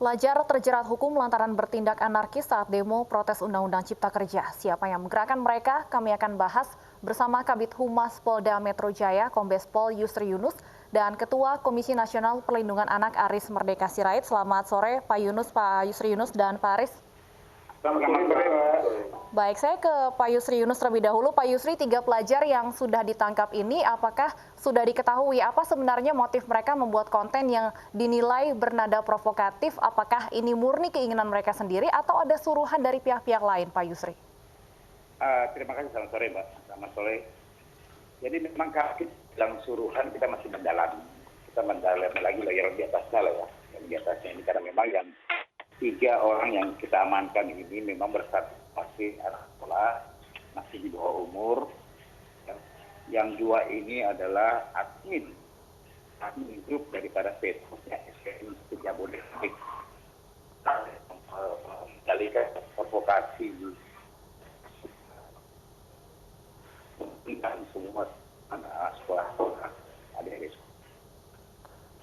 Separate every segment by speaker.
Speaker 1: Pelajar terjerat hukum lantaran bertindak anarkis saat demo protes Undang-Undang Cipta Kerja. Siapa yang menggerakkan mereka? Kami akan bahas bersama Kabid Humas Polda Metro Jaya, Kombes Pol Yusri Yunus, dan Ketua Komisi Nasional Perlindungan Anak Aris Merdeka Sirait. Selamat sore Pak Yunus, Pak Yusri Yunus, dan Pak Aris.
Speaker 2: Selamat sore, Pak.
Speaker 1: Baik, saya ke Pak Yusri Yunus terlebih dahulu. Pak Yusri, 3 pelajar yang sudah ditangkap ini, apakah sudah diketahui apa sebenarnya motif mereka membuat konten yang dinilai bernada provokatif? Apakah ini murni keinginan mereka sendiri atau ada suruhan dari pihak-pihak lain, Pak Yusri?
Speaker 2: Terima kasih, selamat sore, Mbak. Selamat sore. Jadi memang kalau bilang suruhan kita masih mendalami. Kita mendalami lagi yang di atasnya lah ya. Yang di atasnya ini karena memang yang 3 orang yang kita amankan ini memang bersatu masih anak sekolah, masih di bawah umur. Yang 2 ini adalah admin grup daripada Facebooknya SKM Jabodetabek. Mengendalikan provokasi dan semua anak sekolah adik-adik.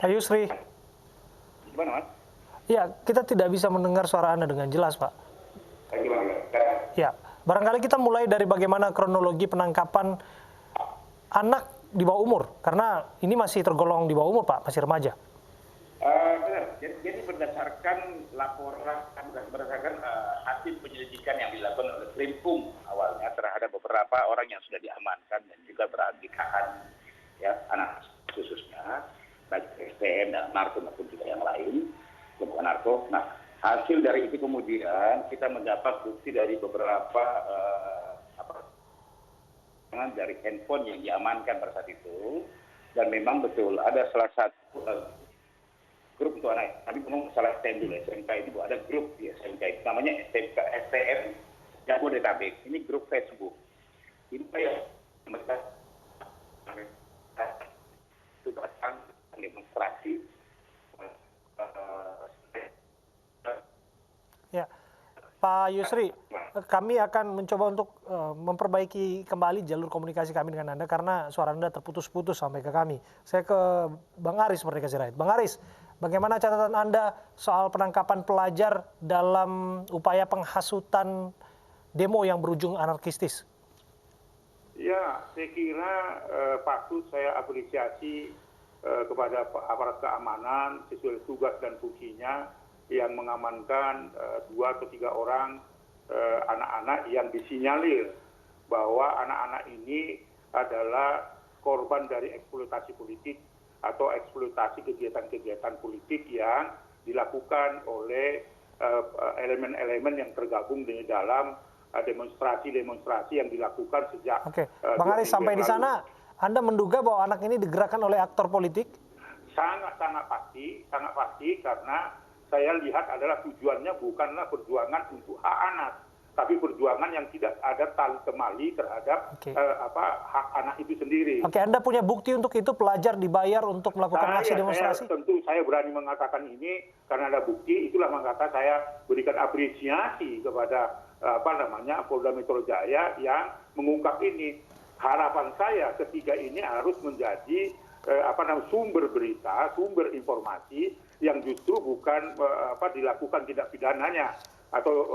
Speaker 3: Pak Yusri.
Speaker 2: Gimana, Mas?
Speaker 3: Ya, kita tidak bisa mendengar suara Anda dengan jelas, Pak. Ya, barangkali kita mulai dari bagaimana kronologi penangkapan anak di bawah umur, karena ini masih tergolong di bawah umur, Pak, masih remaja.
Speaker 2: Benar. Jadi berdasarkan laporan, berdasarkan hasil penyelidikan yang dilakukan oleh Krimpung awalnya terhadap beberapa orang yang sudah diamankan dan juga berangkatan, ya, anak khususnya, baik STM dan narko maupun juga yang lain. Bukan narko. Nah, hasil dari itu kemudian kita mendapat bukti dari beberapa dari handphone yang diamankan pada saat itu, dan memang betul ada salah satu grup untuk anak. Tapi ngomong salah STM dulu, SMK itu ada grup ya, SMK itu namanya STM Jabodetabek. Ini grup Facebook. Ini kayak mereka itu datang demonstrasi.
Speaker 3: Ya, Pak Yusri, kami akan mencoba untuk memperbaiki kembali jalur komunikasi kami dengan Anda karena suara Anda terputus-putus sampai ke kami. Saya ke Bang Aris Merdeka Sirait. Bang Aris, bagaimana catatan Anda soal penangkapan pelajar dalam upaya penghasutan demo yang berujung anarkistis?
Speaker 4: Ya, saya kira patut saya apresiasi kepada aparat keamanan sesuai tugas dan fungsinya yang mengamankan 2 atau 3 orang anak-anak yang disinyalir bahwa anak-anak ini adalah korban dari eksploitasi politik atau eksploitasi kegiatan-kegiatan politik yang dilakukan oleh elemen-elemen yang tergabung di dalam demonstrasi-demonstrasi yang dilakukan sejak.
Speaker 3: Oke, Bang Aris, sampai di sana Anda menduga bahwa anak ini digerakkan oleh aktor politik?
Speaker 4: Sangat pasti karena saya lihat adalah tujuannya bukanlah perjuangan untuk hak anak, tapi perjuangan yang tidak ada tali temali terhadap hak anak itu sendiri.
Speaker 3: Oke, Anda punya bukti untuk itu, pelajar dibayar untuk melakukan aksi demonstrasi?
Speaker 4: Tentu saya berani mengatakan ini karena ada bukti, itulah mengatakan saya berikan apresiasi kepada Polda Metro Jaya yang mengungkap ini. Harapan saya ketiga ini harus menjadi sumber berita, sumber informasi yang justru bukan dilakukan tindak pidananya atau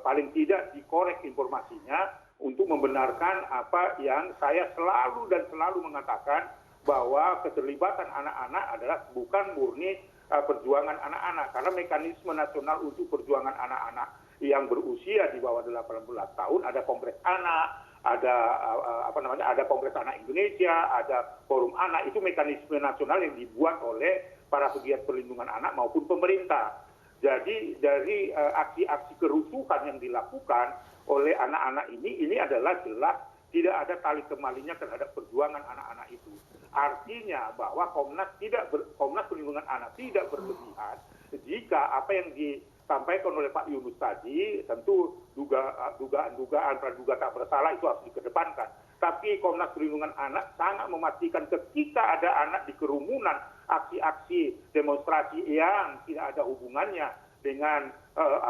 Speaker 4: paling tidak dikorek informasinya untuk membenarkan apa yang saya selalu mengatakan bahwa keterlibatan anak-anak adalah bukan murni perjuangan anak-anak, karena mekanisme nasional untuk perjuangan anak-anak yang berusia di bawah 18 tahun ada Kongres Anak, ada Kongres Anak Indonesia, ada Forum Anak, itu mekanisme nasional yang dibuat oleh para pegiat perlindungan anak maupun pemerintah. Jadi dari aksi-aksi kerusuhan yang dilakukan oleh anak-anak ini adalah jelas tidak ada tali temalinya terhadap perjuangan anak-anak itu. Artinya bahwa Komnas Perlindungan Anak tidak berlebihan jika apa yang disampaikan oleh Pak Yunus tadi, tentu dugaan praduga tak bersalah itu harus dikedepankan. Tapi Komnas Perlindungan Anak sangat memastikan ketika ada anak di kerumunan aksi-aksi demonstrasi yang tidak ada hubungannya dengan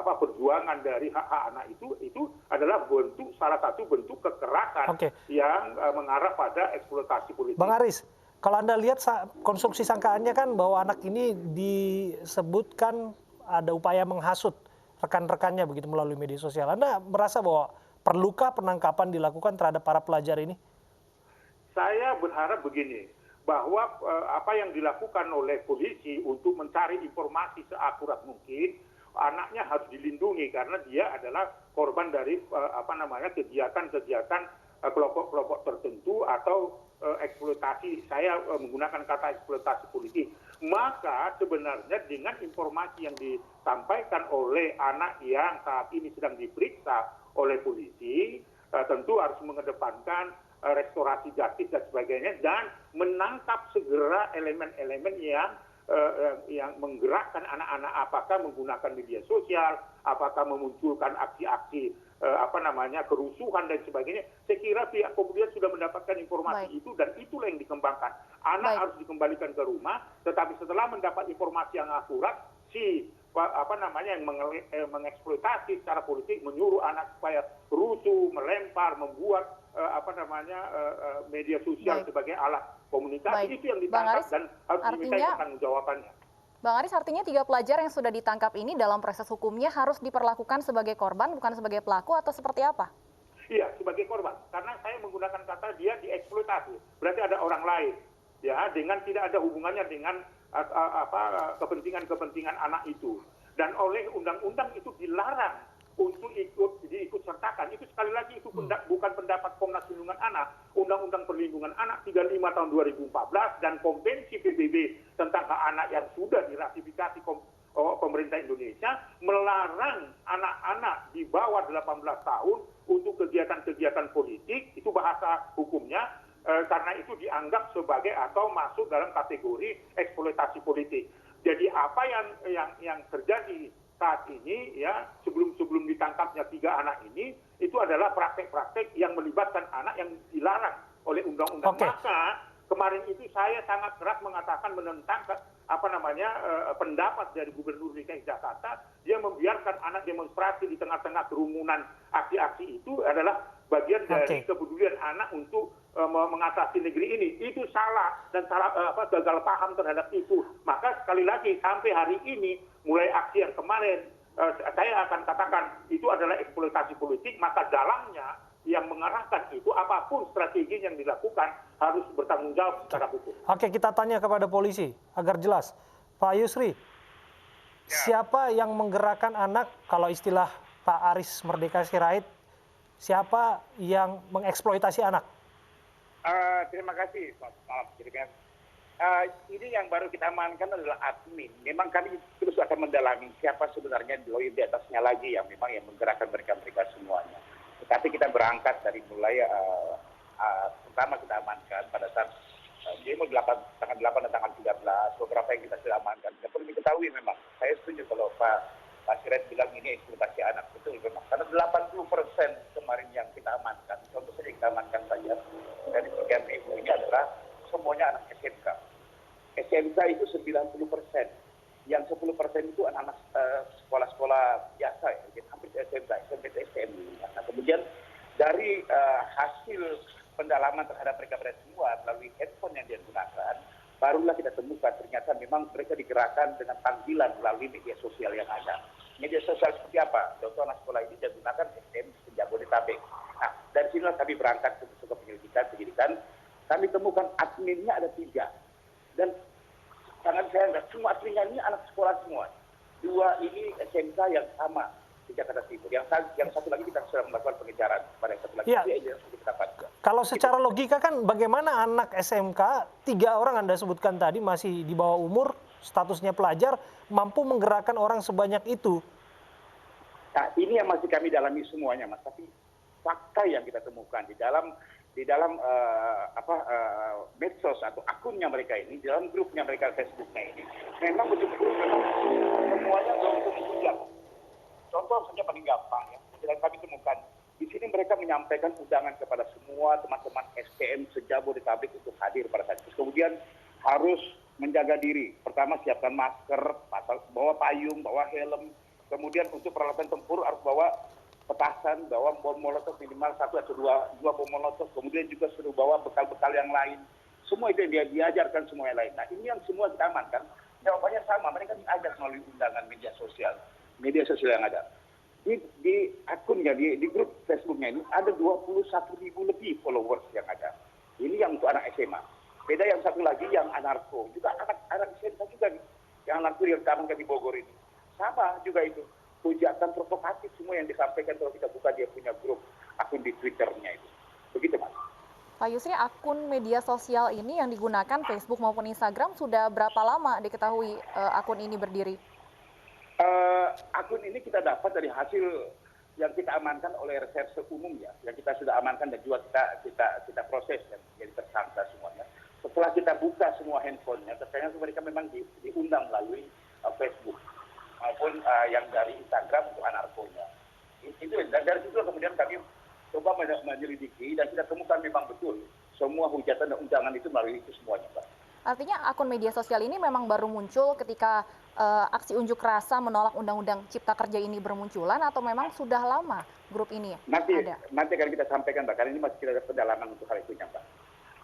Speaker 4: perjuangan dari hak-hak anak itu adalah salah satu bentuk kekerasan yang mengarah pada eksploitasi politik.
Speaker 3: Bang Aris, kalau Anda lihat konstruksi sangkaannya kan bahwa anak ini disebutkan ada upaya menghasut rekan-rekannya begitu melalui media sosial. Anda merasa bahwa perlukah penangkapan dilakukan terhadap para pelajar ini?
Speaker 4: Saya berharap begini, bahwa apa yang dilakukan oleh polisi untuk mencari informasi seakurat mungkin, anaknya harus dilindungi karena dia adalah korban dari kegiatan-kegiatan kelompok-kelompok tertentu atau eksploitasi. Saya menggunakan kata eksploitasi politik. Maka sebenarnya dengan informasi yang disampaikan oleh anak yang saat ini sedang diperiksa oleh polisi, tentu harus mengedepankan restorasi justice dan sebagainya, dan menangkap segera elemen-elemen yang menggerakkan anak-anak, apakah menggunakan media sosial, apakah memunculkan aksi-aksi kerusuhan dan sebagainya. Saya kira pihak kepolisian sudah mendapatkan informasi itu, dan itulah yang dikembangkan. Anak harus dikembalikan ke rumah, tetapi setelah mendapat informasi yang akurat, yang mengeksploitasi secara politik, menyuruh anak supaya rusuh, melempar, membuat media sosial sebagai alat komunikasi, itu yang ditangkap dan harus dimintai pertanggungjawabannya.
Speaker 1: Bang Aris, artinya 3 pelajar yang sudah ditangkap ini dalam proses hukumnya harus diperlakukan sebagai korban, bukan sebagai pelaku, atau seperti apa?
Speaker 4: Iya, sebagai korban. Karena saya menggunakan kata dia dieksploitasi. Berarti ada orang lain, ya, dengan tidak ada hubungannya dengan kepentingan-kepentingan anak itu. Dan oleh undang-undang itu dilarang untuk diikut sertakan. Itu sekali lagi itu bukan pendapat Komnas Perlindungan Anak. Undang-Undang Perlindungan Anak 35 tahun 2014 dan Konvensi PBB tentang hak anak yang sudah diratifikasi pemerintah Indonesia melarang anak-anak di bawah 18 tahun untuk kegiatan-kegiatan politik, itu bahasa hukumnya, karena itu dianggap sebagai atau masuk dalam kategori eksploitasi politik. Jadi apa yang terjadi saat ini, ya, sebelum ditangkapnya 3 anak ini, itu adalah praktek-praktek yang melibatkan anak yang dilarang oleh undang-undang. Maka kemarin itu saya sangat keras mengatakan menentang pendapat dari Gubernur DKI Jakarta. Dia membiarkan anak demonstrasi di tengah-tengah kerumunan aksi-aksi itu adalah bagian dari kepedulian anak untuk mengatasi negeri ini. Itu salah dan gagal paham terhadap itu. Maka sekali lagi sampai hari ini, mulai aksi yang kemarin, saya akan katakan itu adalah eksploitasi politik, maka dalamnya yang mengarahkan itu apapun strategi yang dilakukan harus bertanggung jawab secara hukum.
Speaker 3: Oke, kita tanya kepada polisi agar jelas. Pak Yusri, siapa yang menggerakkan anak, kalau istilah Pak Aris Merdeka Sirait, siapa yang mengeksploitasi anak?
Speaker 2: Terima kasih, maaf. Ini yang baru kita amankan adalah admin. Memang kami terus akan mendalami siapa sebenarnya di atasnya lagi yang memang yang menggerakkan mereka semuanya. Tetapi kita berangkat dari mulai pertama kita amankan pada saat demo tanggal 8 dan tanggal 13, beberapa yang kita sudah amankan. Yang perlu diketahui memang, saya setuju kalau Pak Sirait bilang ini eksploitasi anak. Betul memang, karena 80% kemarin yang kita amankan, contoh saja kita amankan saja, dari sekian ribu ini adalah semuanya anak SMK. SMK itu 90%. Yang 10% itu anak-anak sekolah-sekolah biasa, ya, hampir SMK, SMP, SMK. Nah, kemudian dari hasil pendalaman terhadap mereka semua melalui handphone yang dia gunakan, barulah kita temukan ternyata memang mereka digerakkan dengan panggilan melalui media sosial yang ada. Media sosial seperti apa? Contoh anak sekolah ini dia gunakan STM Jabodetabek. Nah, dari sinilah kami berangkat ke penyelidikan. Kami temukan adminnya ada 3. Dan jangan saya enggak, semua adminnya ini anak sekolah semua. 2 ini SMK yang sama di Jakarta Timur. Yang satu lagi kita sudah melakukan pengejaran pada yang satu lagi.
Speaker 3: Ya.
Speaker 2: Dia kita dapat.
Speaker 3: Kalau secara logika kan bagaimana anak SMK, 3 orang Anda sebutkan tadi masih di bawah umur, statusnya pelajar, mampu menggerakkan orang sebanyak itu?
Speaker 2: Nah, ini yang masih kami dalami semuanya, Mas. Tapi fakta yang kita temukan di dalam medsos atau akunnya mereka ini, di dalam grupnya mereka, Facebooknya ini, memang betul-betul semuanya belum. Contoh saja paling gampang ya, yang kami temukan di sini mereka menyampaikan undangan kepada semua teman-teman STM se-Jabodetabek untuk hadir pada saat itu. Kemudian harus menjaga diri. Pertama siapkan masker, bawa payung, bawa helm. Kemudian untuk peralatan tempur harus bawa petasan, bawa bom molotov minimal 1 atau 2 bom molotov. Kemudian juga suruh bawa bekal-bekal yang lain. Semua itu yang dia diajarkan semua yang lain. Nah, ini yang semua kita amankan. Jawabannya sama, mereka diajak melalui undangan media sosial yang ada. Di akunnya, di grup Facebooknya ini ada 21.000 lebih followers yang ada. Ini yang untuk anak SMA. Beda yang satu lagi yang anarko, juga anak SMA juga nih. Yang anarko yang ditangkap di Bogor ini. Sama juga itu. Hujatan provokatif semua yang disampaikan kalau kita buka dia punya grup akun di Twitternya itu. Begitu, Mas.
Speaker 1: Pak Yusri, akun media sosial ini yang digunakan Facebook maupun Instagram sudah berapa lama diketahui akun ini berdiri?
Speaker 2: Akun ini kita dapat dari hasil yang kita amankan oleh reserse umum ya, yang kita sudah amankan dan juga kita proses dan jadi tersangka semuanya. Setelah kita buka semua handphonenya, ternyata mereka memang diundang melalui Facebook maupun yang dari Instagram untuk anarkonya. Itu dan dari situ kemudian kami coba menyelidiki dan kita temukan memang betul semua hujatan dan undangan itu melalui itu semuanya, Pak.
Speaker 1: Artinya akun media sosial ini memang baru muncul ketika aksi unjuk rasa menolak Undang-Undang Cipta Kerja ini bermunculan atau memang sudah lama grup ini ada?
Speaker 2: Nanti akan kita sampaikan, Pak, karena ini masih kita pendalaman untuk hal itu, Pak.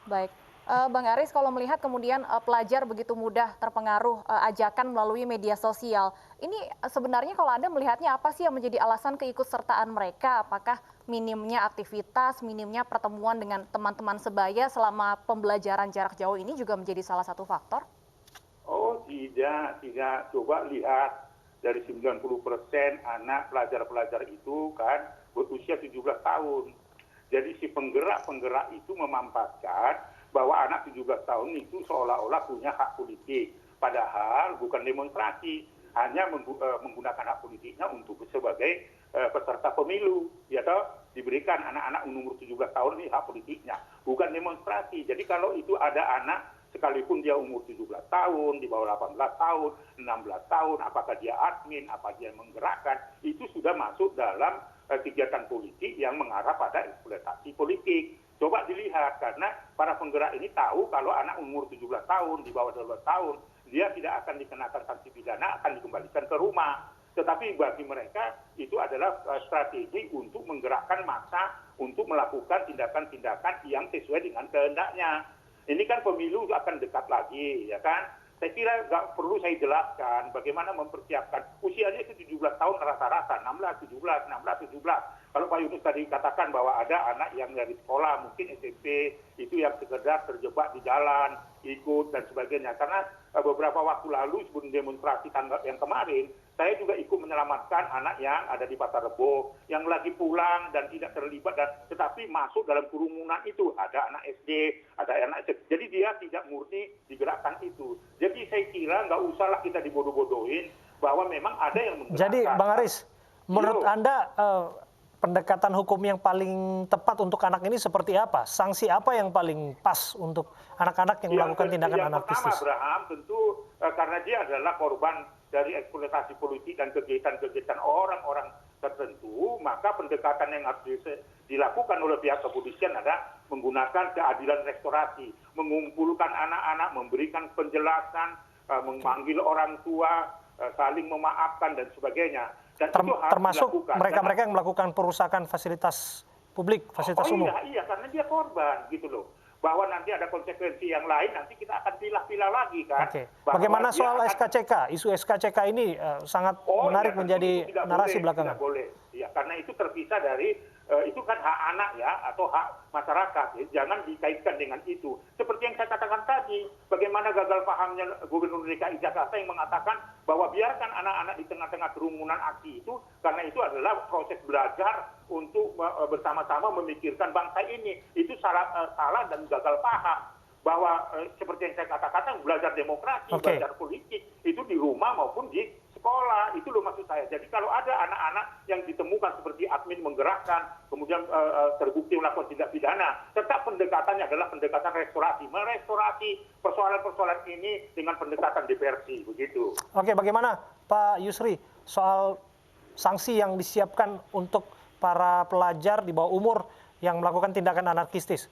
Speaker 1: Baik. Bang Aris, kalau melihat kemudian pelajar begitu mudah terpengaruh ajakan melalui media sosial, ini sebenarnya kalau Anda melihatnya apa sih yang menjadi alasan keikutsertaan mereka? Apakah minimnya aktivitas, minimnya pertemuan dengan teman-teman sebaya selama pembelajaran jarak jauh ini juga menjadi salah satu faktor?
Speaker 4: Oh tidak. Coba lihat dari 90% anak pelajar-pelajar itu kan berusia 17 tahun. Jadi si penggerak-penggerak itu memampatkan bahwa anak 17 tahun itu seolah-olah punya hak politik. Padahal bukan demonstrasi, hanya menggunakan hak politiknya untuk sebagai peserta pemilu. Ya toh, diberikan anak-anak umur 17 tahun ini hak politiknya, bukan demonstrasi. Jadi kalau itu ada anak, sekalipun dia umur 17 tahun, di bawah 18 tahun, 16 tahun, apakah dia admin, apa dia menggerakkan, itu sudah masuk dalam kegiatan politik yang mengarah pada eksploitasi politik. Coba dilihat, karena para penggerak ini tahu kalau anak umur 17 tahun, di bawah 12 tahun, dia tidak akan dikenakan sanksi pidana, akan dikembalikan ke rumah. Tetapi bagi mereka itu adalah strategi untuk menggerakkan massa untuk melakukan tindakan-tindakan yang sesuai dengan kehendaknya. Ini kan pemilu akan dekat lagi, ya kan? Saya kira nggak perlu saya jelaskan bagaimana mempersiapkan. Usianya itu 17 tahun rata-rata, 16, 17. Kalau Pak Yunus tadi katakan bahwa ada anak yang dari sekolah, mungkin SMP, itu yang sekedar terjebak di jalan, ikut dan sebagainya. Karena beberapa waktu lalu sebelum demonstrasi tanggal yang kemarin, saya juga ikut menyelamatkan anak yang ada di Pasar Rebo, yang lagi pulang dan tidak terlibat, tetapi masuk dalam kerumunan itu. Ada anak SD, ada anak SD. Jadi dia tidak murni digerakkan itu. Jadi saya kira nggak usahlah kita dibodoh-bodohin bahwa memang ada yang menggerakkan.
Speaker 3: Jadi Bang Aris, menurut Anda pendekatan hukum yang paling tepat untuk anak ini seperti apa? Sanksi apa yang paling pas untuk anak-anak yang melakukan tindakan anarkistis?
Speaker 4: Yang pertama, Abraham, tentu karena dia adalah korban dari eksploitasi politik dan kegiatan-kegiatan orang-orang tertentu, maka pendekatan yang harus dilakukan oleh pihak kepolisian adalah menggunakan keadilan restorasi, mengumpulkan anak-anak, memberikan penjelasan, memanggil orang tua, saling memaafkan dan sebagainya. Dan
Speaker 3: termasuk mereka-mereka yang melakukan perusakan fasilitas publik, fasilitas umum.
Speaker 4: Iya, karena dia korban gitu loh. Bahwa nanti ada konsekuensi yang lain, nanti kita akan pilah-pilah lagi kan.
Speaker 3: Oke. Bagaimana soal SKCK? Isu SKCK ini sangat menarik menjadi narasi belakangan.
Speaker 4: Tidak boleh. Ya, karena itu terpisah dari itu kan hak anak ya atau hak masyarakat. Ya. Jangan dikaitkan dengan itu. Seperti yang saya katakan tadi, bagaimana gagal pahamnya Gubernur DKI Jakarta yang mengatakan bahwa biarkan anak-anak di tengah-tengah kerumunan aksi itu, karena itu adalah proses belajar untuk bersama-sama memikirkan bangsa ini. Itu salah dan gagal paham. Bahwa seperti yang saya katakan, belajar demokrasi, belajar politik, itu di rumah maupun di sekolah. Itu loh maksud saya. Jadi kalau ada anak-anak yang ditemukan seperti admin menggerakkan, kemudian terbukti melakukan tindak pidana, tetap pendekatannya adalah pendekatan restorasi. Merestorasi persoalan-persoalan ini dengan pendekatan diversi. Begitu.
Speaker 3: Oke, bagaimana Pak Yusri soal sanksi yang disiapkan untuk para pelajar di bawah umur yang melakukan tindakan anarkistis?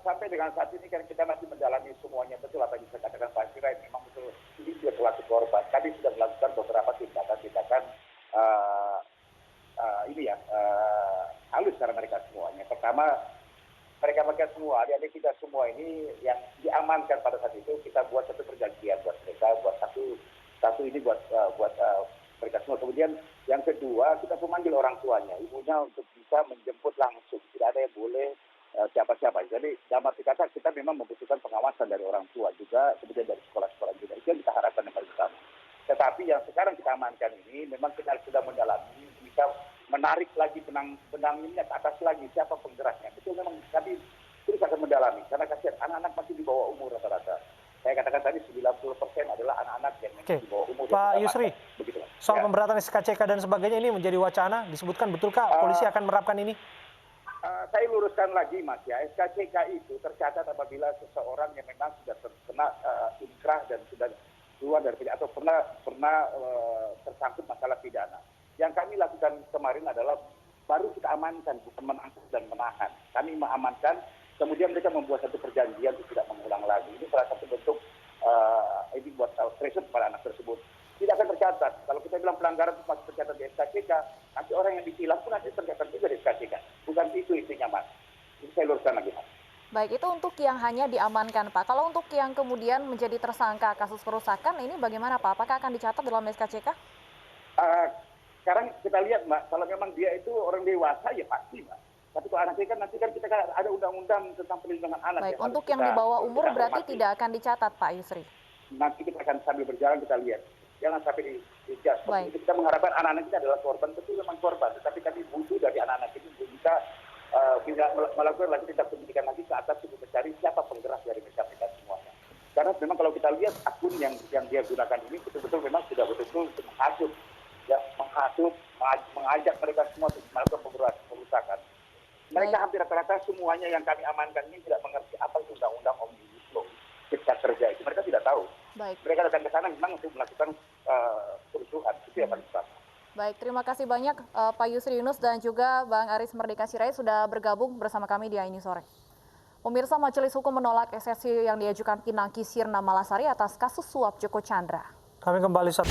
Speaker 2: Sampai dengan saat ini kan kita masih mendalami semuanya, betul apa yang saya katakan Pak Sirait, memang betul ini sudah pelaku korban. Kami sudah melakukan beberapa tindakan halus cara mereka semuanya. Pertama, mereka semua, adik-adik kita semua ini yang diamankan pada saat itu, kita buat satu perjanjian buat mereka, buat satu ini buat mereka semua. Kemudian yang kedua, kita memanggil orang tuanya, ibunya untuk bisa menjemput langsung. Tidak ada yang boleh siapa-siapa. Jadi dalam arti kata kita memang membutuhkan pengawasan dari orang tua juga, kemudian dari sekolah-sekolah juga. Itu yang kita harapkan yang paling utama. Tetapi yang sekarang kita amankan ini, memang kita sudah mendalami, bisa menarik lagi benang ini ke atas lagi, siapa penggeraknya. Itu memang kami terus akan mendalami, karena kasihan anak-anak masih di bawah umur rata-rata. Saya katakan tadi 90% adalah anak-anak yang masih di bawah umur.
Speaker 3: Pak Yusri, soal pemberatan SKCK dan sebagainya ini menjadi wacana, disebutkan betulkah polisi akan menerapkan ini?
Speaker 2: Saya luruskan lagi Mas ya, SKCK itu tercatat apabila seseorang yang memang sudah terkena inkrah dan sudah keluar dari pidana atau pernah tersangkut masalah pidana. Yang kami lakukan kemarin adalah baru kita amankan, bukan menangkap dan menahan. Kami mengamankan, kemudian mereka membuat satu perjanjian untuk tidak mengulang lagi. Ini salah satu bentuk ini buat threshold pada anak tersebut. Tidak akan tercatat. Kalau kita bilang pelanggaran itu masih tercatat di SKCK, nanti orang yang ditilang pun nanti tercatat juga di SKCK. Bukan itu intinya Mas. Ini saya luruskan lagi Mas.
Speaker 1: Baik, itu untuk yang hanya diamankan Pak. Kalau untuk yang kemudian menjadi tersangka kasus perusakan, ini bagaimana Pak? Apakah akan dicatat dalam SKCK?
Speaker 2: Sekarang kita lihat Mbak, kalau memang dia itu orang dewasa ya pasti Mbak. Tapi kalau anak kan nanti kan kita ada undang-undang tentang perlindungan anak.
Speaker 1: Baik, untuk yang di bawah umur berarti tidak akan dicatat Pak Yusri?
Speaker 2: Nanti kita akan sambil berjalan kita lihat. Jangan sampai dijudge. Kita mengharapkan anak-anak kita adalah korban, betul memang korban. Tetapi kami butuh dari anak-anak ini untuk bisa melakukan lagi tindak penyidikan lagi ke atas untuk mencari siapa penggerak dari mereka semuanya. Karena memang kalau kita lihat akun yang dia gunakan ini betul-betul memang sudah betul-betul untuk menghasut, mengajak mereka semua untuk melakukan perusakan. Mereka hampir rata-rata semuanya yang kami amankan ini tidak mengerti apa itu undang-undang Omnibus Law Cipta Kerja itu. Mereka tidak tahu.
Speaker 1: Baik.
Speaker 2: Mereka datang ke sana memang untuk melakukan kerusuhan. Itu yang paling utama.
Speaker 1: Baik, terima kasih banyak Pak Yusri Yunus dan juga Bang Aris Merdeka Sirait sudah bergabung bersama kami di Aini Sore. Pemirsa, Majelis Hukum menolak eksepsi yang diajukan Pinangki Sirna Malasari atas kasus suap Joko Chandra.
Speaker 3: Kami kembali saat